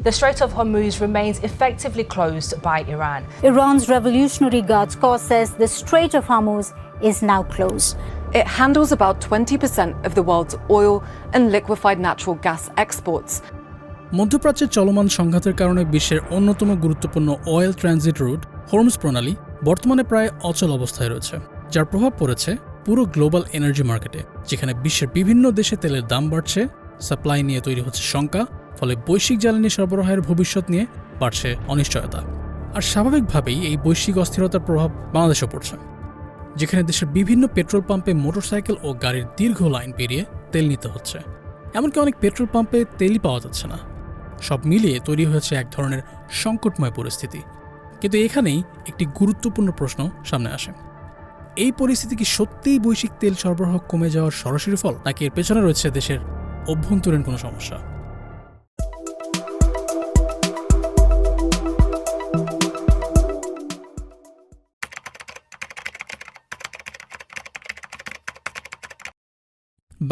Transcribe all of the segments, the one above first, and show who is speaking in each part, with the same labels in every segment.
Speaker 1: The Strait of Hormuz remains effectively closed by Iran.
Speaker 2: Iran's Revolutionary Guards Corps says the Strait of Hormuz is now closed.
Speaker 3: It handles about 20% of the world's oil and liquefied natural gas exports.
Speaker 4: মধ্যপ্রাচ্যে চলমান সংঘাতের কারণে বিশ্বের অন্যতম গুরুত্বপূর্ণ oil transit root Hormuz প্রণালী বর্তমানে প্রায় অচল অবস্থায় রয়েছে, যার প্রভাব পড়েছে পুরো গ্লোবাল এনার্জি মার্কেটে, যেখানে বিশ্বের বিভিন্ন দেশে তেলের দাম বাড়ছে, সাপ্লাই নিয়ে তৈরি হচ্ছে শঙ্কা, ফলে বৈশ্বিক জ্বালানি সরবরাহের ভবিষ্যৎ নিয়ে বাড়ছে অনিশ্চয়তা। আর স্বাভাবিকভাবেই এই বৈশ্বিক অস্থিরতার প্রভাব বাংলাদেশেও পড়ছে, যেখানে দেশের বিভিন্ন পেট্রোল পাম্পে মোটরসাইকেল ও গাড়ির দীর্ঘ লাইন পেরিয়ে তেল নিতে হচ্ছে। এমনকি অনেক পেট্রোল পাম্পে তেলই পাওয়া যাচ্ছে না। সব মিলিয়ে তৈরি হয়েছে এক ধরনের সংকটময় পরিস্থিতি। কিন্তু এখানেই একটি গুরুত্বপূর্ণ প্রশ্ন সামনে আসে। এই পরিস্থিতি কি সত্যিই বৈশ্বিক তেল সরবরাহ কমে যাওয়ার সরাসরি ফল, নাকি এর পেছনে রয়েছে দেশের অভ্যন্তরীণ কোনো সমস্যা?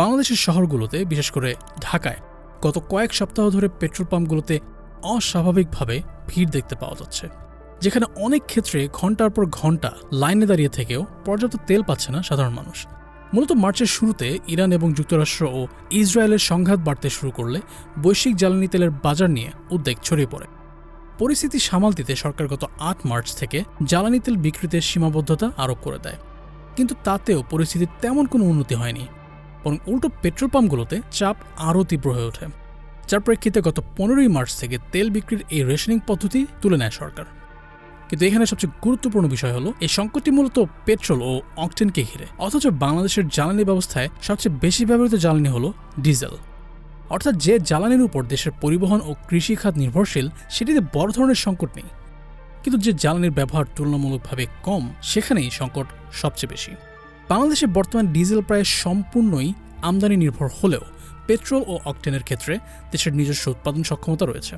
Speaker 4: বাংলাদেশের শহরগুলোতে, বিশেষ করে ঢাকায়, গত কয়েক সপ্তাহ ধরে পেট্রোল পাম্পগুলোতে অস্বাভাবিকভাবে ভিড় দেখতে পাওয়া যাচ্ছে, যেখানে অনেক ক্ষেত্রে ঘন্টার পর ঘন্টা লাইনে দাঁড়িয়ে থেকেও পর্যাপ্ত তেল পাচ্ছে না সাধারণ মানুষ। মূলত মার্চের শুরুতে ইরান এবং যুক্তরাষ্ট্র ও ইসরায়েলের সংঘাত বাড়তে শুরু করলে বৈশ্বিক জ্বালানি তেলের বাজার নিয়ে উদ্বেগ ছড়িয়ে পড়ে। পরিস্থিতি সামাল দিতে সরকার গত ৮ মার্চ থেকে জ্বালানি তেল বিক্রিতে সীমাবদ্ধতা আরোপ করে দেয়। কিন্তু তাতেও পরিস্থিতির তেমন কোনো উন্নতি হয়নি, বরং উল্টো পেট্রোল পাম্পগুলোতে চাপ আরও তীব্র হয়ে ওঠে, যার প্রেক্ষিতে গত ১৫ই মার্চ থেকে তেল বিক্রির এই রেশনিং পদ্ধতি তুলে নেয় সরকার। কিন্তু এখানে সবচেয়ে গুরুত্বপূর্ণ বিষয় হলো, এই সংকটটি মূলত পেট্রোল ও অকটেনকে ঘিরে, অথচ বাংলাদেশের জ্বালানি ব্যবস্থায় সবচেয়ে বেশি ব্যবহৃত জ্বালানি হলো ডিজেল। অর্থাৎ যে জ্বালানির উপর দেশের পরিবহন ও কৃষিখাত নির্ভরশীল, সেটিতে বড় ধরনের সংকট নেই। কিন্তু যে জ্বালানির ব্যবহার তুলনামূলকভাবে কম, সেখানেই সংকট সবচেয়ে বেশি। বাংলাদেশে বর্তমান ডিজেল প্রায় সম্পূর্ণই আমদানি নির্ভর হলেও পেট্রোল ও অকটেনের ক্ষেত্রে দেশের নিজস্ব উৎপাদন সক্ষমতা রয়েছে।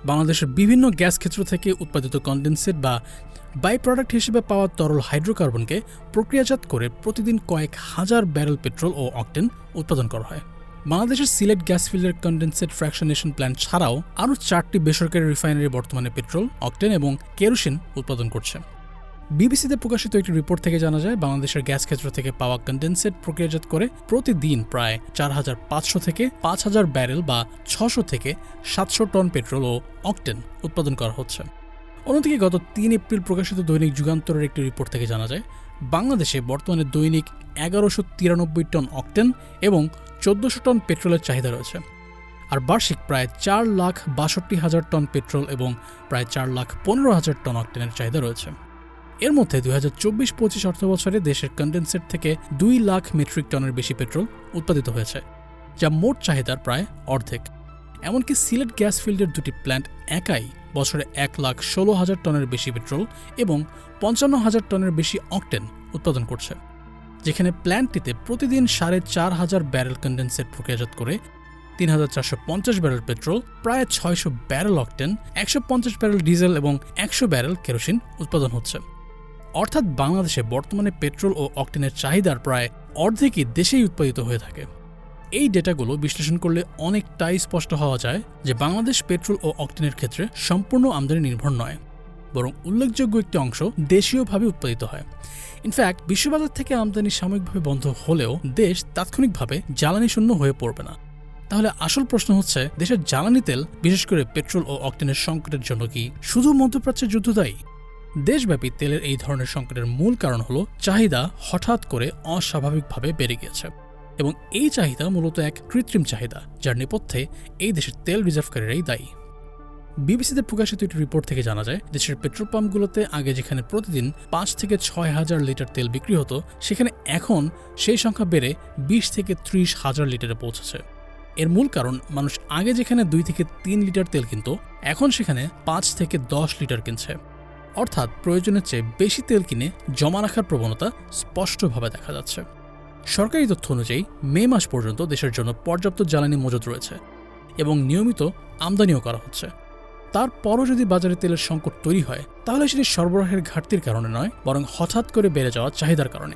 Speaker 4: বাংলাদেশের বিভিন্ন গ্যাস ক্ষেত্র থেকে উৎপাদিত কনডেনসেট বা বাই প্রোডাক্ট হিসেবে পাওয়া তরল হাইড্রোকার্বনকে প্রক্রিয়াজাত করে প্রতিদিন কয়েক হাজার ব্যারেল পেট্রোল ও অকটেন উৎপাদন করা হয়। বাংলাদেশের সিলেট গ্যাস ফিল্ডের কনডেনসেট ফ্র্যাকশনেশন প্ল্যান্ট ছাড়াও আরও 4টি বেসরকারি রিফাইনারি বর্তমানে পেট্রোল, অকটেন এবং কেরোসিন উৎপাদন করছে। বিবিসিতে প্রকাশিত একটি রিপোর্ট থেকে জানা যায়, বাংলাদেশের গ্যাস ক্ষেত্র থেকে পাওয়া কনডেনসেট প্রক্রিয়াজাত করে প্রতিদিন প্রায় ৪৫০০ থেকে ৫০০০ ব্যারেল বা ৬০০ থেকে ৭০০ টন পেট্রোল ও অকটেন উৎপাদন করা হচ্ছে। অন্যদিকে গত ৩ এপ্রিল প্রকাশিত দৈনিক যুগান্তরের একটি রিপোর্ট থেকে জানা যায়, বাংলাদেশে বর্তমানে দৈনিক ১১৯৩ টন অকটেন এবং ১৪০০ টন পেট্রোলের চাহিদা রয়েছে। আর বার্ষিক প্রায় ৪,৬২,০০০ টন পেট্রোল এবং প্রায় ৪,১৫,০০০ টন অকটেনের চাহিদা রয়েছে। এর মধ্যে ২০২৪-২৫ অর্থবছরে দেশের কনডেনসেট থেকে ২ লাখ মেট্রিক টনের বেশি পেট্রোল উৎপাদিত হয়েছে, যা মোট চাহিদার প্রায় অর্ধেক। এমনকি সিলেট গ্যাস ফিল্ডের ২টি প্ল্যান্ট একাই বছরে ১,১৬,০০০ টনের বেশি পেট্রোল এবং ৫৫,০০০ টনের বেশি অকটেন উৎপাদন করছে, যেখানে প্ল্যান্টটিতে প্রতিদিন ৪,৫০০ ব্যারেল কনডেনসেট প্রক্রিয়াজাত করে ৩,৪৫০ ব্যারেল পেট্রোল, প্রায় ৬০০ ব্যারেল অকটেন, ১৫০ ব্যারেল ডিজেল এবং ১০০ ব্যারেল কেরোসিন উৎপাদন হচ্ছে। অর্থাৎ বাংলাদেশে বর্তমানে পেট্রোল ও অকটেনের চাহিদার প্রায় অর্ধেকই দেশেই উৎপাদিত হয়ে থাকে। এই ডেটাগুলো বিশ্লেষণ করলে অনেকটাই স্পষ্ট হওয়া যায় যে বাংলাদেশ পেট্রোল ও অকটেনের ক্ষেত্রে সম্পূর্ণ আমদানি নির্ভর নয়, বরং উল্লেখযোগ্য একটি অংশ দেশীয়ভাবে উৎপাদিত হয়। ইনফ্যাক্ট বিশ্ববাজার থেকে আমদানি সাময়িকভাবে বন্ধ হলেও দেশ তাৎক্ষণিকভাবে জ্বালানি শূন্য হয়ে পড়বে না। তাহলে আসল প্রশ্ন হচ্ছে, দেশের জ্বালানি তেল, বিশেষ করে পেট্রোল ও অকটেনের সংকটের জন্য কি শুধু মধ্যপ্রাচ্যের যুদ্ধ দায়ী? দেশব্যাপী তেলের এই ধরনের সংকটের মূল কারণ হলো চাহিদা হঠাৎ করে অস্বাভাবিকভাবে বেড়ে গিয়েছে, এবং এই চাহিদা মূলত এক কৃত্রিম চাহিদা, যার নেপথ্যে এই দেশের তেল রিজার্ভকারীরাই দায়ী। বিবিসিতে প্রকাশিত একটি রিপোর্ট থেকে জানা যায়, দেশের পেট্রোল পাম্পগুলোতে আগে যেখানে প্রতিদিন ৫ থেকে ৬,০০০ লিটার তেল বিক্রি হতো, সেখানে এখন সেই সংখ্যা বেড়ে ২০ থেকে ৩০,০০০ লিটারে পৌঁছেছে। এর মূল কারণ, মানুষ আগে যেখানে ২ থেকে ৩ লিটার তেল কিনত, এখন সেখানে ৫ থেকে ১০ লিটার কিনছে। অর্থাৎ প্রয়োজনের চেয়ে বেশি তেল কিনে জমা রাখার প্রবণতা স্পষ্টভাবে দেখা যাচ্ছে। সরকারি তথ্য অনুযায়ী মে মাস পর্যন্ত দেশের জন্য পর্যাপ্ত জ্বালানি মজুত রয়েছে এবং নিয়মিত আমদানিও করা হচ্ছে। তারপরও যদি বাজারে তেলের সংকট তৈরি হয়, তাহলে সেটি সরবরাহের ঘাটতির কারণে নয়, বরং হঠাৎ করে বেড়ে যাওয়া চাহিদার কারণে।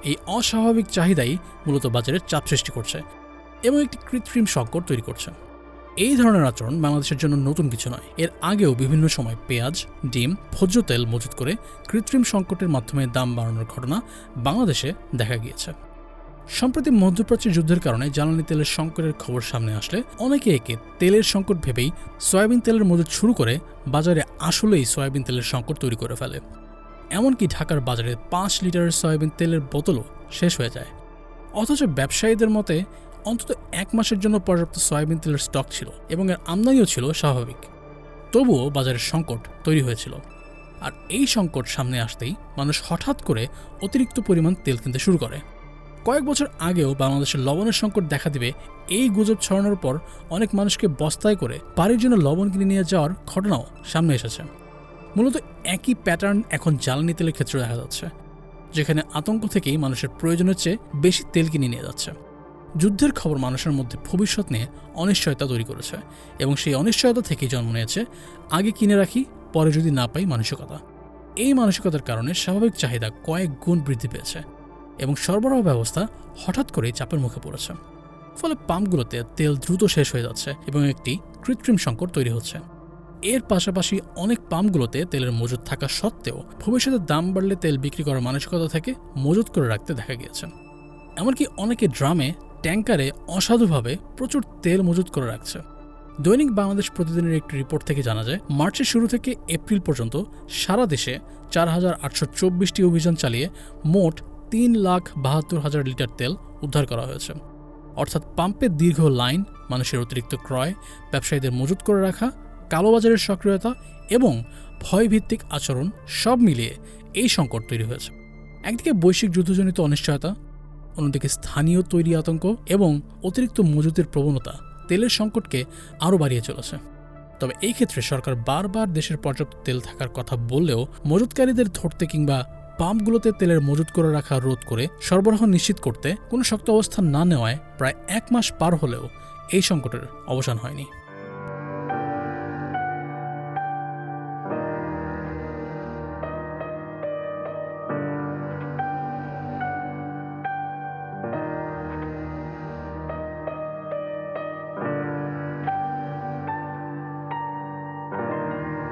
Speaker 4: এই অস্বাভাবিক চাহিদাই মূলত বাজারে চাপ সৃষ্টি করছে এবং একটি কৃত্রিম সংকট তৈরি করছে। এই ধরনের আচরণ বাংলাদেশের জন্য নতুন কিছু নয়। এর আগেও বিভিন্ন সময় পেঁয়াজ, ডিম, ভোজ্য তেল মজুত করে কৃত্রিম সংকটের মাধ্যমে দাম বাড়ানোর ঘটনা বাংলাদেশে দেখা গিয়েছে। সম্প্রতি মধ্যপ্রাচ্যের যুদ্ধের কারণে জ্বালানি তেলের সংকটের খবর সামনে আসলে অনেকে একে তেলের সংকট ভেবেই সয়াবিন তেলের মজুত শুরু করে বাজারে আসলেই সয়াবিন তেলের সংকট তৈরি করে ফেলে। এমনকি ঢাকার বাজারে 5 লিটারের সয়াবিন তেলের বোতলও শেষ হয়ে যায়। অথচ ব্যবসায়ীদের মতে অন্তত 1 মাসের জন্য পর্যাপ্ত সয়াবিন তেলের স্টক ছিল এবং এর আমদানিও ছিল স্বাভাবিক। তবুও বাজারের সংকট তৈরি হয়েছিল। আর এই সংকট সামনে আসতেই মানুষ হঠাৎ করে অতিরিক্ত পরিমাণ তেল কিনতে শুরু করে। কয়েক বছর আগেও বাংলাদেশের লবণের সংকট দেখা দিবে এই গুজব ছড়ানোর পর অনেক মানুষকে বস্তায় করে বাড়ির জন্য লবণ কিনে নিয়ে যাওয়ার ঘটনাও সামনে এসেছে। মূলত একই প্যাটার্ন এখন জ্বালানি তেলের ক্ষেত্রে দেখা যাচ্ছে, যেখানে আতঙ্ক থেকেই মানুষের প্রয়োজনের চেয়ে বেশি তেল কিনে নিয়ে যাচ্ছে। যুদ্ধের খবর মানুষের মধ্যে ভবিষ্যৎ নিয়ে অনিশ্চয়তা তৈরি করেছে এবং সেই অনিশ্চয়তা থেকেই জন্ম নিয়েছে আগে কিনে রাখি পরে যদি না পাই মানসিকতা। এই মানসিকতার কারণে স্বাভাবিক চাহিদা কয়েক গুণ বৃদ্ধি পেয়েছে এবং সরবরাহ ব্যবস্থা হঠাৎ করেই চাপের মুখে পড়েছে। ফলে পাম্পগুলোতে তেল দ্রুত শেষ হয়ে যাচ্ছে এবং একটি কৃত্রিম সংকট তৈরি হচ্ছে। এর পাশাপাশি অনেক পাম্পগুলোতে তেলের মজুত থাকা সত্ত্বেও ভবিষ্যতে দাম বাড়লে তেল বিক্রি করার মানসিকতা থেকে মজুত করে রাখতে দেখা গিয়েছে। এমনকি অনেকে ড্রামে, ট্যাঙ্কারে অসাধুভাবে প্রচুর তেল মজুত করে রাখছে। দৈনিক বাংলাদেশ প্রতিদিনের একটি রিপোর্ট থেকে জানা যায়, মার্চের শুরু থেকে এপ্রিল পর্যন্ত সারা দেশে 4,824টি অভিযান চালিয়ে মোট 3,72,000 লিটার তেল উদ্ধার করা হয়েছে। অর্থাৎ পাম্পের দীর্ঘ লাইন, মানুষের অতিরিক্ত ক্রয়, ব্যবসায়ীদের মজুত করে রাখা, কালোবাজারের সক্রিয়তা এবং ভয়ভিত্তিক আচরণ সব মিলিয়ে এই সংকট তৈরি হয়েছে। একদিকে বৈশ্বিক যুদ্ধজনিত অনিশ্চয়তা, অন্যদিকে স্থানীয় তৈরি আতঙ্ক এবং অতিরিক্ত মজুতের প্রবণতা তেলের সংকটকে আরও বাড়িয়ে চলেছে। তবে এই ক্ষেত্রে সরকার বারবার দেশের পর্যাপ্ত তেল থাকার কথা বললেও মজুতকারীদের ধরতে কিংবা পাম্পগুলোতে তেলের মজুত করে রাখা রোধ করে সরবরাহ নিশ্চিত করতে কোনো শক্ত অবস্থান না নেওয়ায় প্রায় 1 মাস পার হলেও এই সংকটের অবসান হয়নি।